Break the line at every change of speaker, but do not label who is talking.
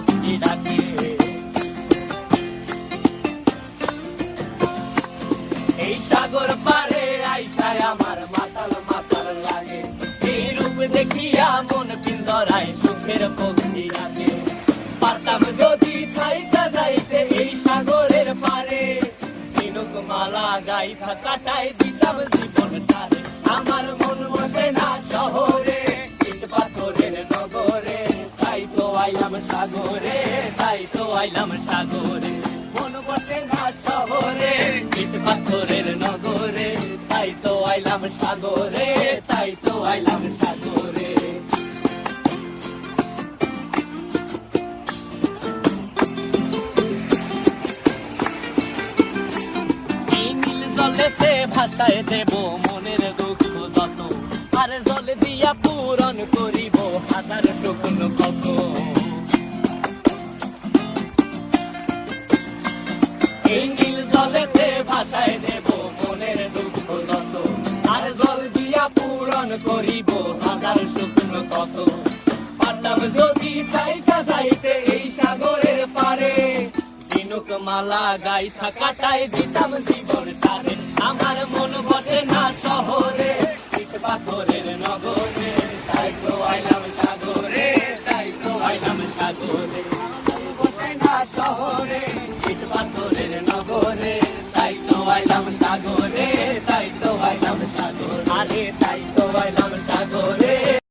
পক্ষী ডাকে। এই সাগর পারে আইসায় আমার মাতাল মাতাল লাগে, এই রূপ দেখিয়া মন পিঞ্জরায় সুখের পক্ষী ডাকে। পারতাম যদি থাইকা যাইতে এই সাগরের পারে, ঝিনুক মালা গাইথা কাটাই দিতাম জীবন তারে। আমার মন বসে না শহরে, ইট পাথরের নগরে, তাই তো আইলাম সাগরে, তাই তো আইলাম সাগরে। মন বসে না শহরে, ইট পাথরের নগরে, তাই তো আইলাম সাগরে, তাই তো আইলাম সাগরে। জলেতে ভাসায় দেব মনের দুঃখ যত, আর জলে দিয়া পূরণ করিব হাজার শুকনো ক্ষত। এই নীল জলেতে ভাসায় দেব মনের দুঃখ যত, আর জল দিয়া পূরণ করিব হাজার শুকনো ক্ষত। পারতাম যদি চাইতা যাইতে এই সাগরের পারে, ঝিনুক মালা গাইথা কাটাই দিতাম জীবন তারে। আমার